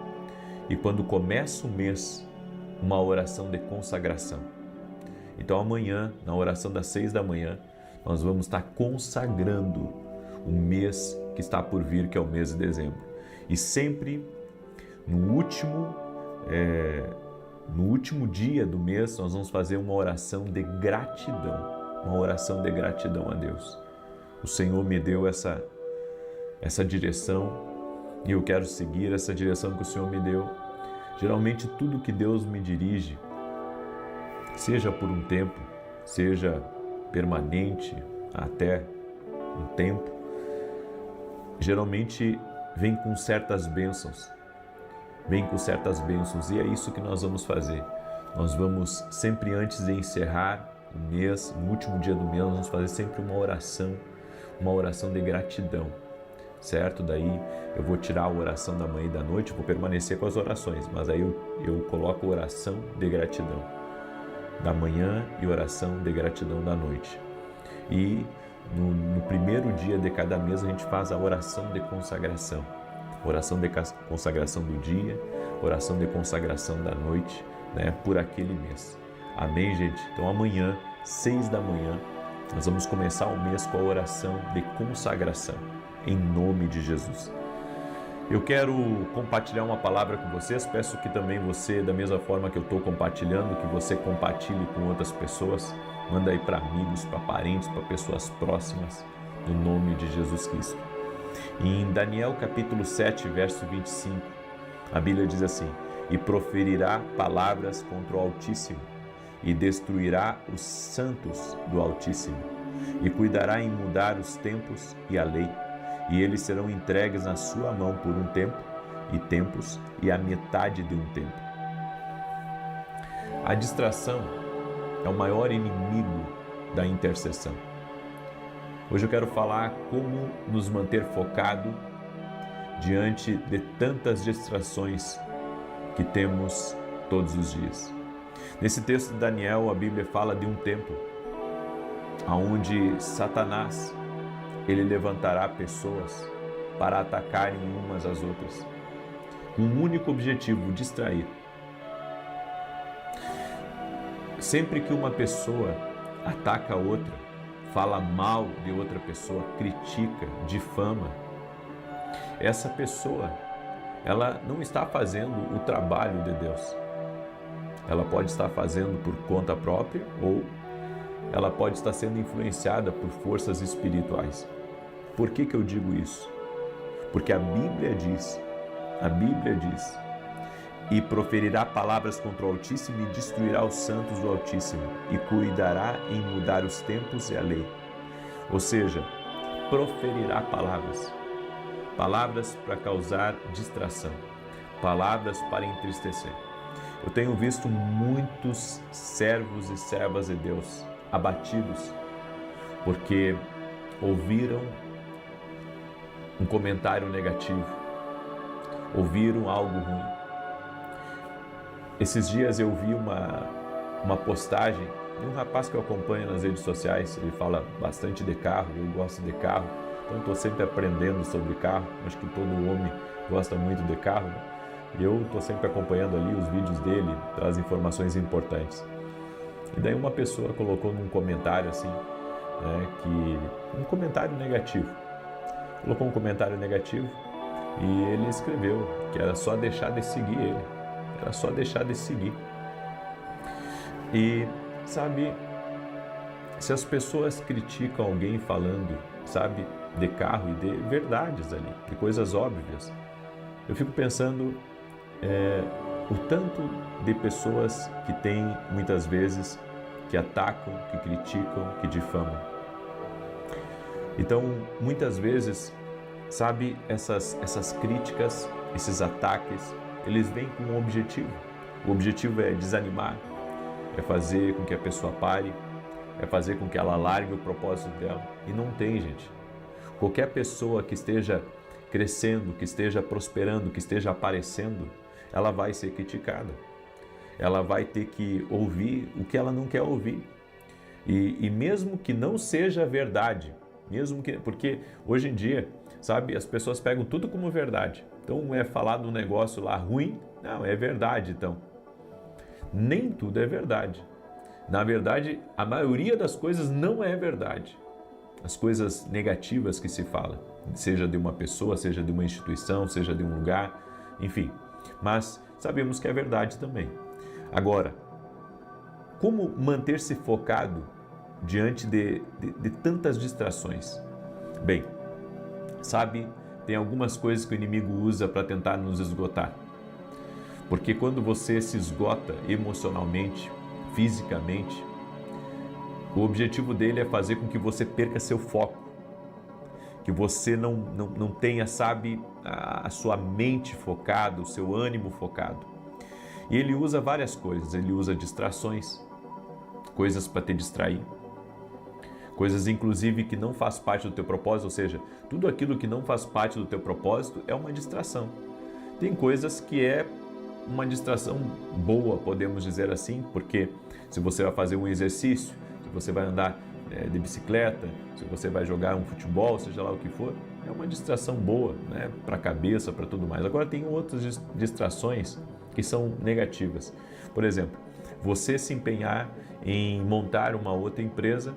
e quando começa o mês, uma oração de consagração. Então amanhã, na oração das 6 da manhã, nós vamos estar consagrando o mês que está por vir, que é o mês de dezembro. E sempre no último dia do mês, nós vamos fazer uma oração de gratidão. Uma oração de gratidão a Deus. O Senhor me deu essa direção e eu quero seguir essa direção que o Senhor me deu. Geralmente tudo que Deus me dirige, seja por um tempo, seja permanente até um tempo, geralmente vem com certas bênçãos. E é isso que nós vamos fazer. Nós vamos sempre, antes de encerrar o mês, no último dia do mês, nós vamos fazer sempre uma oração de gratidão, certo? Daí eu vou tirar a oração da manhã e da noite, vou permanecer com as orações, mas aí eu coloco oração de gratidão da manhã e oração de gratidão da noite. E no primeiro dia de cada mês a gente faz a oração de consagração. Oração de consagração do dia, oração de consagração da noite, né, por aquele mês. Amém, gente? Então amanhã, 6 da manhã, nós vamos começar o mês com a oração de consagração, em nome de Jesus. Eu quero compartilhar uma palavra com vocês, peço que também você, da mesma forma que eu estou compartilhando, que você compartilhe com outras pessoas, manda aí para amigos, para parentes, para pessoas próximas, no nome de Jesus Cristo. E em Daniel capítulo 7, verso 25, a Bíblia diz assim: e proferirá palavras contra o Altíssimo, e destruirá os santos do Altíssimo, e cuidará em mudar os tempos e a lei, e eles serão entregues na sua mão por um tempo, e tempos, e a metade de um tempo. A distração é o maior inimigo da intercessão. Hoje eu quero falar como nos manter focado diante de tantas distrações que temos todos os dias. Nesse texto de Daniel, a Bíblia fala de um tempo onde Satanás ele levantará pessoas para atacarem umas às outras, com um único objetivo: distrair. Sempre que uma pessoa ataca a outra, fala mal de outra pessoa, critica, difama, essa pessoa, ela não está fazendo o trabalho de Deus. Ela pode estar fazendo por conta própria ou ela pode estar sendo influenciada por forças espirituais. Por que eu digo isso? Porque a Bíblia diz, e proferirá palavras contra o Altíssimo e destruirá os santos do Altíssimo, e cuidará em mudar os tempos e a lei. Ou seja, proferirá palavras para causar distração, palavras para entristecer. Eu tenho visto muitos servos e servas de Deus abatidos porque ouviram um comentário negativo, ouviram algo ruim. Esses dias eu vi uma postagem de um rapaz que eu acompanho nas redes sociais. Ele fala bastante de carro, eu gosto de carro, então estou sempre aprendendo sobre carro. Acho que todo homem gosta muito de carro, né? E eu estou sempre acompanhando ali os vídeos dele, traz informações importantes. E daí uma pessoa colocou num comentário assim, né, um comentário negativo. Colocou um comentário negativo e ele escreveu que era só deixar de seguir ele. Era só deixar de seguir. E, sabe, se as pessoas criticam alguém falando, sabe, de carro e de verdades ali, de coisas óbvias, eu fico pensando o tanto de pessoas que tem muitas vezes que atacam, que criticam, que difamam. Então, muitas vezes sabe, essas críticas, esses ataques, eles vêm com um objetivo. O objetivo é desanimar, é fazer com que a pessoa pare, é fazer com que ela largue o propósito dela. E não tem, gente. Qualquer pessoa que esteja crescendo, que esteja prosperando, que esteja aparecendo, ela vai ser criticada. Ela vai ter que ouvir o que ela não quer ouvir. E mesmo que não seja verdade, porque hoje em dia, sabe, as pessoas pegam tudo como verdade. Então é falado um negócio lá ruim, não, é verdade então. Nem tudo é verdade. Na verdade, a maioria das coisas não é verdade. As coisas negativas que se fala, seja de uma pessoa, seja de uma instituição, seja de um lugar, enfim. Mas sabemos que é verdade também. Agora, como manter-se focado diante de tantas distrações? Bem, sabe, tem algumas coisas que o inimigo usa para tentar nos esgotar. Porque quando você se esgota emocionalmente, fisicamente, o objetivo dele é fazer com que você perca seu foco, que você não tenha, sabe, a sua mente focada, o seu ânimo focado. E ele usa várias coisas, ele usa distrações, coisas para te distrair, coisas inclusive que não faz parte do teu propósito, ou seja, tudo aquilo que não faz parte do teu propósito é uma distração. Tem coisas que é uma distração boa, podemos dizer assim, porque se você vai fazer um exercício, se você vai andar de bicicleta, se você vai jogar um futebol, seja lá o que for, é uma distração boa, né, para a cabeça, para tudo mais. Agora tem outras distrações que são negativas. Por exemplo, você se empenhar em montar uma outra empresa,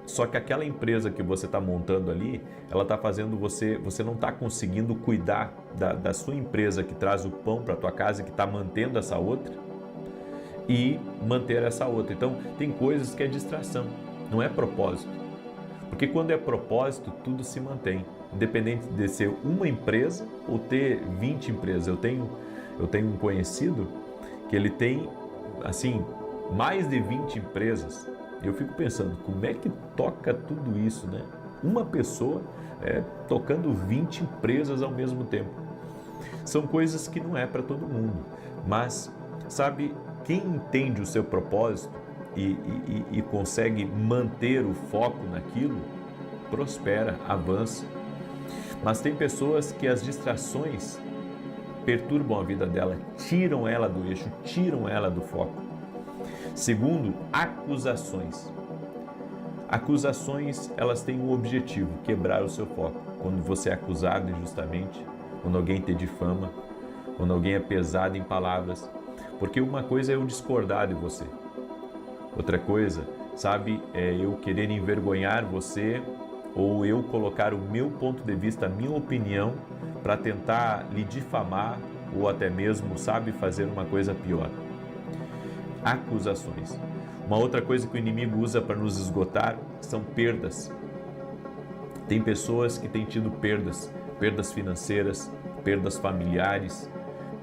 só que aquela empresa que você está montando ali, ela está fazendo você não está conseguindo cuidar da sua empresa que traz o pão para a tua casa, que está mantendo essa outra, e manter essa outra. Então, tem coisas que é distração, não é propósito. Porque quando é propósito, tudo se mantém, independente de ser uma empresa ou ter 20 empresas. Eu tenho um conhecido que ele tem, assim, mais de 20 empresas. Eu fico pensando, como é que toca tudo isso, né? Uma pessoa tocando 20 empresas ao mesmo tempo. São coisas que não é para todo mundo, mas, sabe, quem entende o seu propósito e consegue manter o foco naquilo, prospera, avança. Mas tem pessoas que as distrações perturbam a vida dela, tiram ela do eixo, tiram ela do foco. Segundo, acusações. Acusações, elas têm um objetivo, quebrar o seu foco. Quando você é acusado injustamente, quando alguém te difama, quando alguém é pesado em palavras. Porque uma coisa é eu discordar de você. Outra coisa, sabe, é eu querer envergonhar você ou eu colocar o meu ponto de vista, a minha opinião, para tentar lhe difamar ou até mesmo, sabe, fazer uma coisa pior. Acusações. Uma outra coisa que o inimigo usa para nos esgotar são perdas. Tem pessoas que têm tido perdas financeiras, perdas familiares,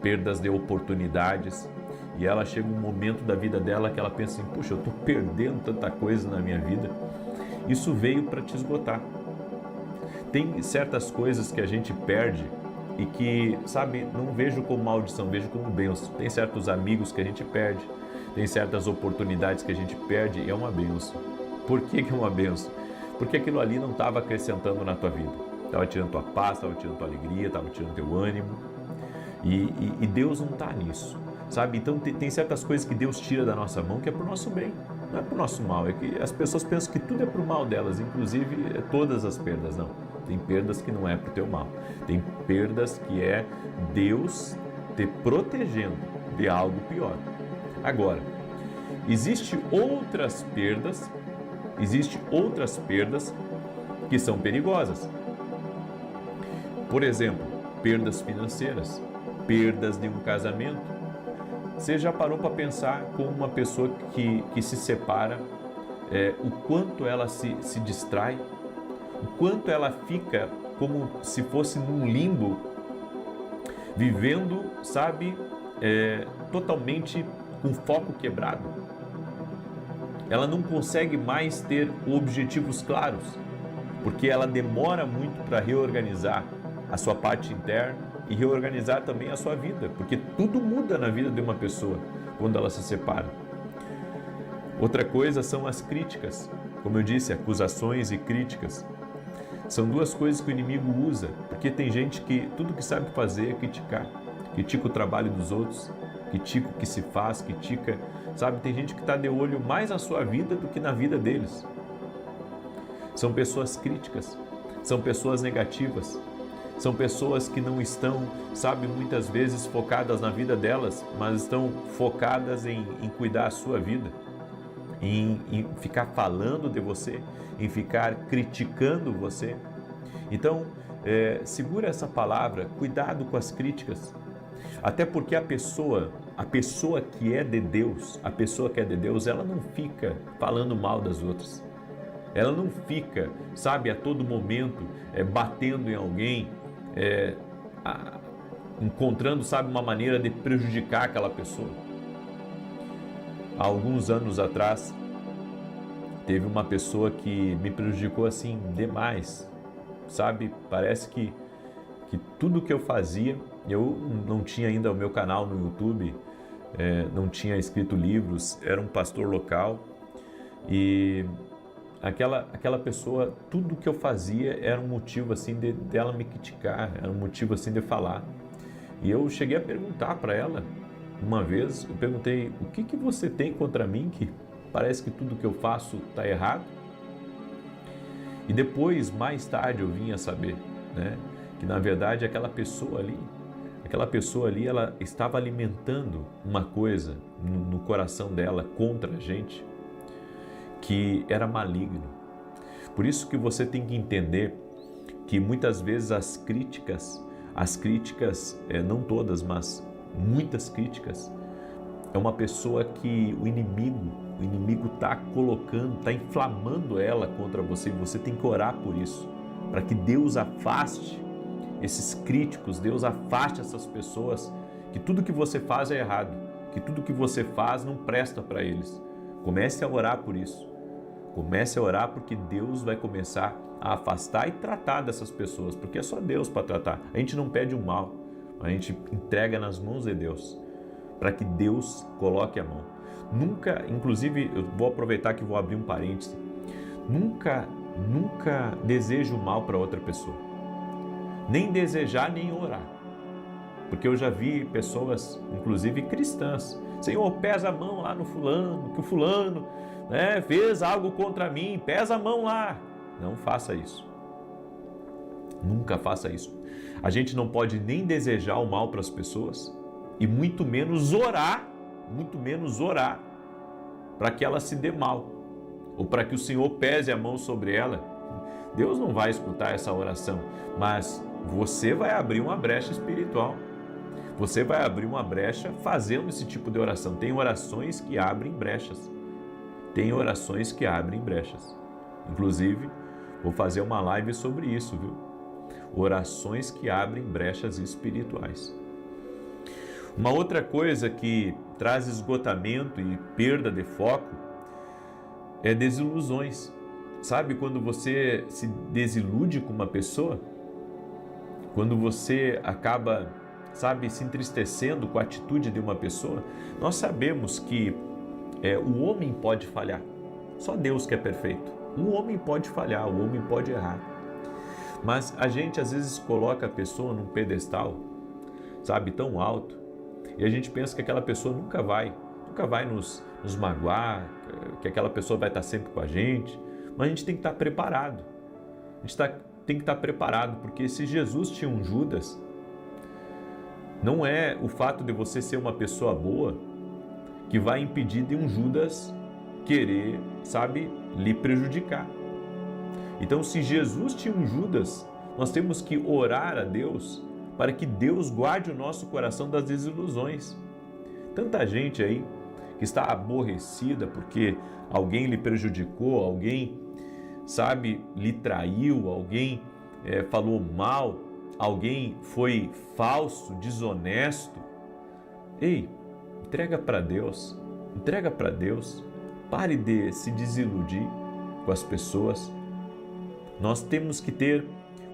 perdas de oportunidades, e ela chega um momento da vida dela que ela pensa assim, puxa, eu estou perdendo tanta coisa na minha vida. Isso veio para te esgotar. Tem certas coisas que a gente perde e que, sabe, não vejo como maldição, vejo como bênção. Tem certos amigos que a gente perde, tem certas oportunidades que a gente perde e é uma bênção. Por que é uma bênção? Porque aquilo ali não estava acrescentando na tua vida. Estava tirando tua paz, estava tirando tua alegria, estava tirando teu ânimo. E Deus não está nisso, sabe? Então tem certas coisas que Deus tira da nossa mão que é para o nosso bem, não é para o nosso mal. É que as pessoas pensam que tudo é para o mal delas, inclusive todas as perdas. Não, tem perdas que não é para o teu mal. Tem perdas que é Deus te protegendo de algo pior. Agora, existem outras perdas que são perigosas. Por exemplo, perdas financeiras, perdas de um casamento. Você já parou para pensar como uma pessoa que se separa, o quanto ela se distrai, o quanto ela fica como se fosse num limbo, vivendo, sabe, totalmente com foco quebrado. Ela não consegue mais ter objetivos claros. porque ela demora muito para reorganizar a sua parte interna e reorganizar também a sua vida, porque tudo muda na vida de uma pessoa quando ela se separa. Outra coisa são as críticas, como eu disse, acusações e críticas. São duas coisas que o inimigo usa, porque tem gente que tudo que sabe fazer é criticar. Critica o trabalho dos outros, critica o que se faz, critica, sabe? Tem gente que está de olho mais na sua vida do que na vida deles. São pessoas críticas, são pessoas negativas, são pessoas que não estão, sabe, muitas vezes focadas na vida delas, mas estão focadas em cuidar a sua vida, em ficar falando de você, em ficar criticando você. Então, segura essa palavra, cuidado com as críticas, até porque a pessoa que é de Deus, ela não fica falando mal das outras. Ela não fica, sabe, a todo momento batendo em alguém, encontrando, sabe, uma maneira de prejudicar aquela pessoa. Há alguns anos atrás, teve uma pessoa que me prejudicou assim demais, sabe? Parece que tudo que eu fazia, eu não tinha ainda o meu canal no YouTube, não tinha escrito livros, era um pastor local e aquela pessoa, tudo que eu fazia era um motivo assim dela me criticar, era um motivo assim de falar. E eu cheguei a perguntar para ela, uma vez, eu perguntei, o que você tem contra mim que parece que tudo que eu faço está errado? E depois, mais tarde, eu vim a saber, né, que na verdade aquela pessoa ali, ela estava alimentando uma coisa no coração dela contra a gente, que era maligno. Por isso que você tem que entender que muitas vezes as críticas, não todas, mas muitas críticas, é uma pessoa que o inimigo está colocando, está inflamando ela contra você, e você tem que orar por isso, para que Deus afaste esses críticos, Deus afaste essas pessoas, que tudo que você faz é errado, que tudo que você faz não presta para eles. Comece a orar por isso. Comece a orar, porque Deus vai começar a afastar e tratar dessas pessoas, porque é só Deus para tratar. A gente não pede o mal, a gente entrega nas mãos de Deus, para que Deus coloque a mão. Nunca, inclusive, eu vou aproveitar que vou abrir um parêntese, nunca deseje o mal para outra pessoa, nem desejar, nem orar, porque eu já vi pessoas, inclusive cristãs, Senhor, pesa a mão lá no fulano, que o fulano fez algo contra mim, pesa a mão lá. Não faça isso. Nunca faça isso. A gente não pode nem desejar o mal para as pessoas e muito menos orar para que ela se dê mal ou para que o Senhor pese a mão sobre ela. Deus não vai escutar essa oração, mas você vai abrir uma brecha espiritual. Você vai abrir uma brecha fazendo esse tipo de oração. Tem orações que abrem brechas. Inclusive, vou fazer uma live sobre isso, viu? Orações que abrem brechas espirituais. Uma outra coisa que traz esgotamento e perda de foco é desilusões. Sabe quando você se desilude com uma pessoa? Quando você acaba, se entristecendo com a atitude de uma pessoa? Nós sabemos que o homem pode falhar, só Deus que é perfeito. O homem pode falhar, o homem pode errar, mas a gente às vezes coloca a pessoa num pedestal, tão alto, e a gente pensa que aquela pessoa nunca vai nos magoar, que aquela pessoa vai estar sempre com a gente, mas a gente tem que estar preparado, porque se Jesus tinha um Judas, não é o fato de você ser uma pessoa boa que vai impedir de um Judas querer, lhe prejudicar. Então, se Jesus tinha um Judas, nós temos que orar a Deus para que Deus guarde o nosso coração das desilusões. Tanta gente aí que está aborrecida porque alguém lhe prejudicou, alguém, lhe traiu, alguém falou mal, alguém foi falso, desonesto. Ei, entrega para Deus, pare de se desiludir com as pessoas, Nós temos que ter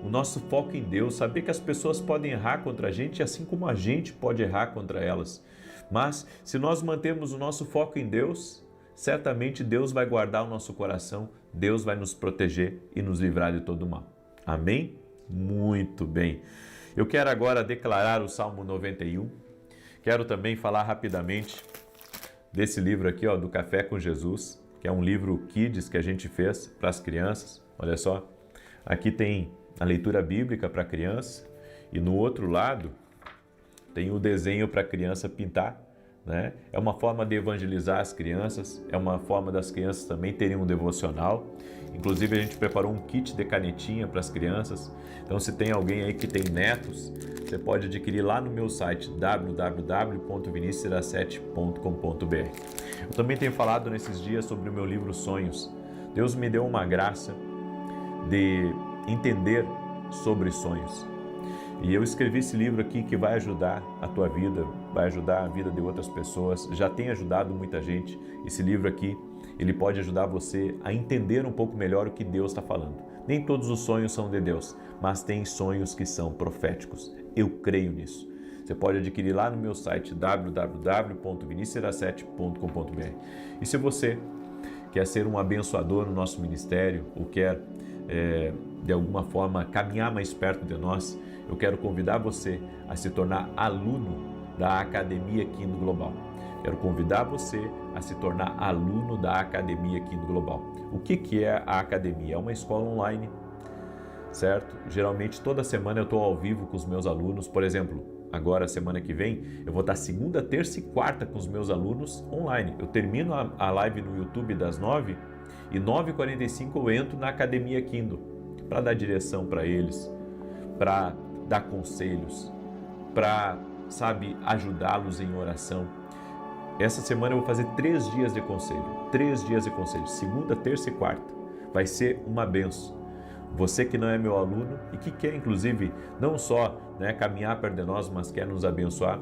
o nosso foco em Deus, saber que as pessoas podem errar contra a gente, assim como a gente pode errar contra elas. Mas se nós mantermos o nosso foco em Deus, certamente Deus vai guardar o nosso coração, Deus vai nos proteger e nos livrar de todo mal. Amém? Muito bem. Eu quero agora declarar o Salmo 91. Quero também falar rapidamente desse livro aqui, ó, do Café com Jesus, que é um livro Kids que a gente fez para as crianças. Olha só, aqui tem a leitura bíblica para a criança e no outro lado tem o desenho para a criança pintar, né? É uma forma de evangelizar as crianças, é uma forma das crianças também terem um devocional. Inclusive a gente preparou um kit de canetinha para as crianças. Então se tem alguém aí que tem netos, você pode adquirir lá no meu site www.vinicius17.com.br. Eu também tenho falado nesses dias sobre o meu livro Sonhos. Deus me deu uma graça de entender sobre sonhos. E eu escrevi esse livro aqui que vai ajudar a tua vida, vai ajudar a vida de outras pessoas, já tem ajudado muita gente. Esse livro aqui, ele pode ajudar você a entender um pouco melhor o que Deus está falando. Nem todos os sonhos são de Deus, mas tem sonhos que são proféticos. Eu creio nisso. Você pode adquirir lá no meu site www.vinicius17.com.br. E se você quer ser um abençoador no nosso ministério ou quer de alguma forma caminhar mais perto de nós, eu quero convidar você a se tornar aluno da Academia Kingdom Global. Quero convidar você a se tornar aluno da Academia Kingdom Global. O que é a Academia? É uma escola online, certo? Geralmente toda semana eu estou ao vivo com os meus alunos. Por exemplo, agora semana que vem eu vou estar segunda, terça e quarta com os meus alunos online. Eu termino a live no YouTube das 9 e 9h45 eu entro na Academia Kingdom para dar direção para eles, para dar conselhos, para, ajudá-los em oração. Essa semana eu vou fazer 3 dias de conselho, segunda, terça e quarta. Vai ser uma benção. Você que não é meu aluno e que quer, inclusive, não só caminhar perto de nós, mas quer nos abençoar,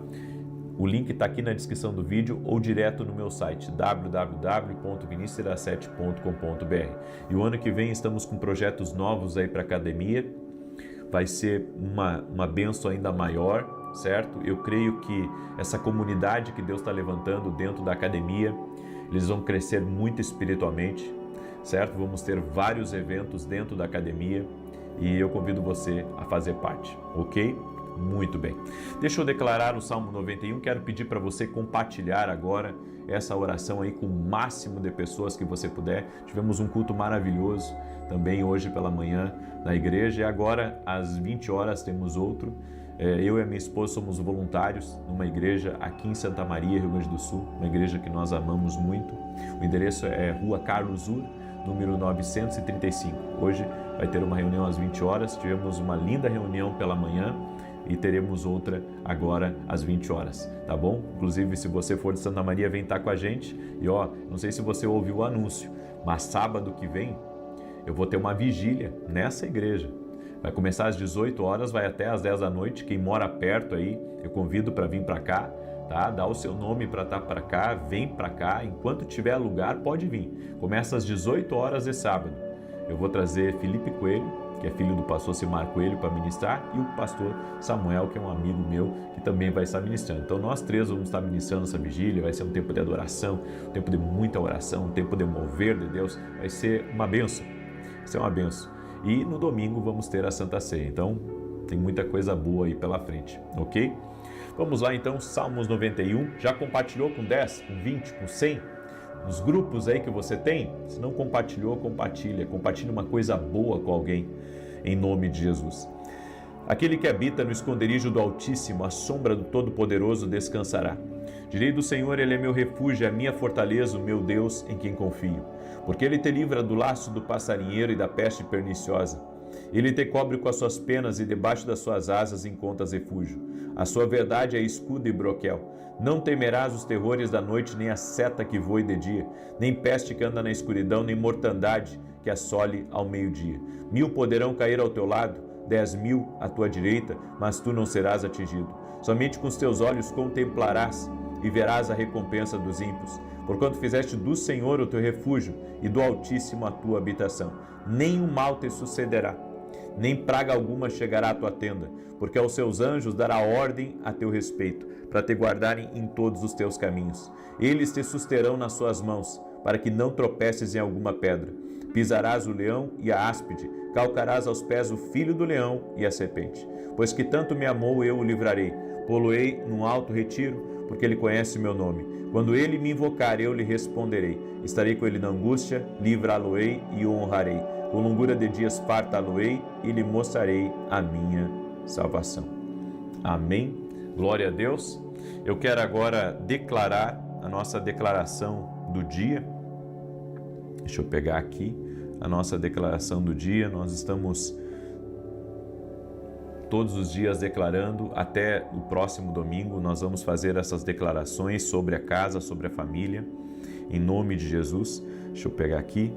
o link está aqui na descrição do vídeo ou direto no meu site www.vinicius17.com.br. E o ano que vem estamos com projetos novos aí para a academia. Vai ser uma bênção ainda maior, certo? Eu creio que essa comunidade que Deus está levantando dentro da academia, eles vão crescer muito espiritualmente, certo? Vamos ter vários eventos dentro da academia e eu convido você a fazer parte, ok? Muito bem. Deixa eu declarar o Salmo 91, quero pedir para você compartilhar agora essa oração aí com o máximo de pessoas que você puder. Tivemos um culto maravilhoso também hoje pela manhã na igreja e agora às 20 horas temos outro. Eu e a minha esposa somos voluntários numa igreja aqui em Santa Maria, Rio Grande do Sul, uma igreja que nós amamos muito. O endereço é Rua Carlos Ur, número 935. Hoje vai ter uma reunião às 20 horas, tivemos uma linda reunião pela manhã e teremos outra agora às 20 horas, tá bom? Inclusive, se você for de Santa Maria, vem estar com a gente. E não sei se você ouviu o anúncio, mas sábado que vem eu vou ter uma vigília nessa igreja. Vai começar às 18 horas, vai até às 10 da noite. Quem mora perto aí, eu convido para vir para cá, tá? Dá o seu nome para estar para cá, vem para cá. Enquanto tiver lugar, pode vir. Começa às 18 horas de sábado. Eu vou trazer Felipe Coelho, que é filho do pastor Simar Coelho, para ministrar, e o pastor Samuel, que é um amigo meu, que também vai estar ministrando. Então nós três vamos estar ministrando essa vigília, vai ser um tempo de adoração, um tempo de muita oração, um tempo de mover de Deus, vai ser uma bênção, E no domingo vamos ter a Santa Ceia, então tem muita coisa boa aí pela frente, ok? Vamos lá então, Salmos 91, já compartilhou com 10, com 20, com 100? Nos grupos aí que você tem? Se não compartilhou, compartilha uma coisa boa com alguém, em nome de Jesus. Aquele que habita no esconderijo do Altíssimo, à sombra do Todo-Poderoso descansará. Direi do Senhor, Ele é meu refúgio, a minha fortaleza, o meu Deus em quem confio. Porque Ele te livra do laço do passarinheiro e da peste perniciosa. Ele te cobre com as suas penas e debaixo das suas asas encontras refúgio. A sua verdade é escudo e broquel. Não temerás os terrores da noite, nem a seta que voe de dia, nem peste que anda na escuridão, nem mortandade que assole ao meio-dia. 1000 poderão cair ao teu lado, 10.000 à tua direita, mas tu não serás atingido. Somente com os teus olhos contemplarás e verás a recompensa dos ímpios. Porquanto fizeste do Senhor o teu refúgio e do Altíssimo a tua habitação. Nenhum mal te sucederá, nem praga alguma chegará à tua tenda, porque aos seus anjos dará ordem a teu respeito, para te guardarem em todos os teus caminhos. Eles te susterão nas suas mãos, para que não tropeces em alguma pedra. Pisarás o leão e a áspide, calcarás aos pés o filho do leão e a serpente. Pois que tanto me amou, eu o livrarei. Pô-lo-ei num alto retiro, porque ele conhece meu nome. Quando ele me invocar, eu lhe responderei. Estarei com ele na angústia, livrá-lo-ei e o honrarei. Com longura de dias fartá-lo-ei e lhe mostrarei a minha salvação. Amém. Glória a Deus. Eu quero agora declarar a nossa declaração do dia. Deixa eu pegar aqui a nossa declaração do dia. Nós estamos todos os dias declarando, até o próximo domingo nós vamos fazer essas declarações sobre a casa, sobre a família, em nome de Jesus. Deixa eu pegar aqui,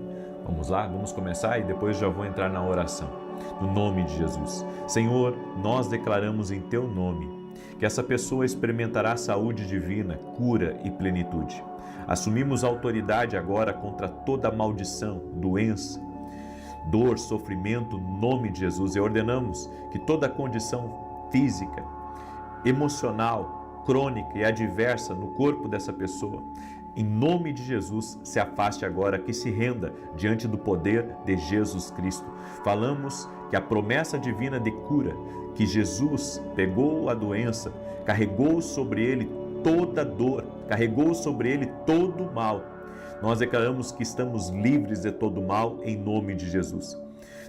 vamos lá, vamos começar e depois já vou entrar na oração. No nome de Jesus. Senhor, nós declaramos em Teu nome que essa pessoa experimentará saúde divina, cura e plenitude. Assumimos autoridade agora contra toda maldição, doença, dor, sofrimento, no nome de Jesus, e ordenamos que toda condição física, emocional, crônica e adversa no corpo dessa pessoa, em nome de Jesus, se afaste agora, que se renda diante do poder de Jesus Cristo. Falamos que a promessa divina de cura, que Jesus pegou a doença, carregou sobre ele toda dor, carregou sobre ele todo o mal. Nós declaramos que estamos livres de todo mal em nome de Jesus.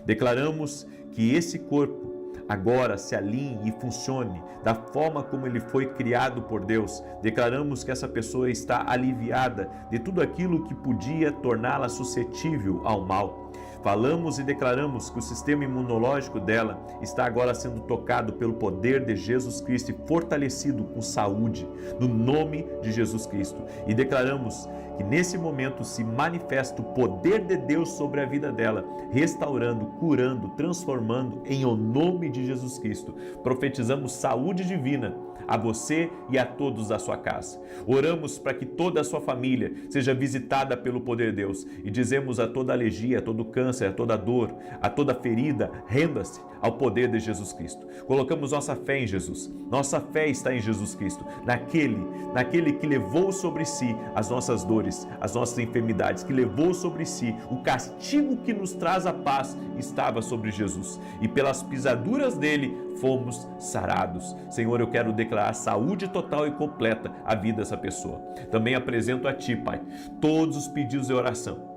Declaramos que esse corpo agora se alinhe e funcione da forma como ele foi criado por Deus. Declaramos que essa pessoa está aliviada de tudo aquilo que podia torná-la suscetível ao mal. Falamos e declaramos que o sistema imunológico dela está agora sendo tocado pelo poder de Jesus Cristo e fortalecido com saúde, no nome de Jesus Cristo. E declaramos que nesse momento se manifesta o poder de Deus sobre a vida dela, restaurando, curando, transformando em o nome de Jesus Cristo. Profetizamos saúde divina a você e a todos da sua casa. Oramos para que toda a sua família seja visitada pelo poder de Deus e dizemos a toda alergia, a todo câncer, a toda dor, a toda ferida, renda-se ao poder de Jesus Cristo. Colocamos nossa fé em Jesus. Nossa fé está em Jesus Cristo, naquele que levou sobre si as nossas dores, as nossas enfermidades, que levou sobre si o castigo que nos traz a paz, estava sobre Jesus. E pelas pisaduras dele fomos sarados. Senhor, eu quero declarar saúde total e completa à vida dessa pessoa. Também apresento a Ti, Pai, todos os pedidos de oração.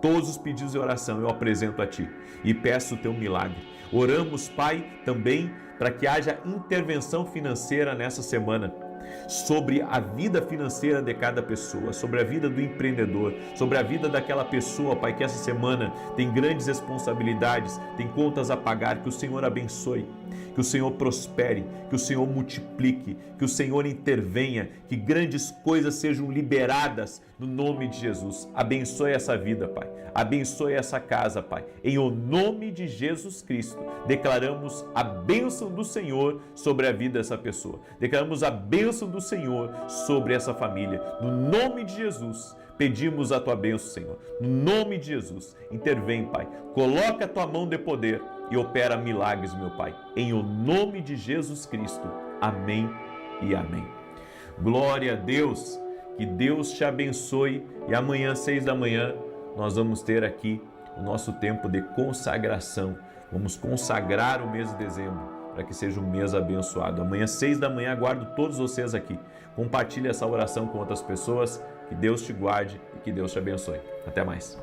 Todos os pedidos de oração eu apresento a Ti e peço o Teu milagre. Oramos, Pai, também para que haja intervenção financeira nessa semana, sobre a vida financeira de cada pessoa, sobre a vida do empreendedor, sobre a vida daquela pessoa, Pai, que essa semana tem grandes responsabilidades, tem contas a pagar. Que o Senhor abençoe, que o Senhor prospere, que o Senhor multiplique, que o Senhor intervenha, que grandes coisas sejam liberadas no nome de Jesus. Abençoe essa vida, Pai, abençoe essa casa, Pai, em o nome de Jesus Cristo. Declaramos a bênção do Senhor sobre a vida dessa pessoa, declaramos a bênção do Senhor sobre essa família, no nome de Jesus. Pedimos a Tua bênção, Senhor, no nome de Jesus. Intervém, Pai, coloca a Tua mão de poder e opera milagres, meu Pai, em o nome de Jesus Cristo. Amém e amém. Glória a Deus, que Deus te abençoe, e amanhã, 6 da manhã, nós vamos ter aqui o nosso tempo de consagração. Vamos consagrar o mês de dezembro, para que seja um mês abençoado. Amanhã, 6 da manhã, aguardo todos vocês aqui. Compartilhe essa oração com outras pessoas. Que Deus te guarde e que Deus te abençoe. Até mais.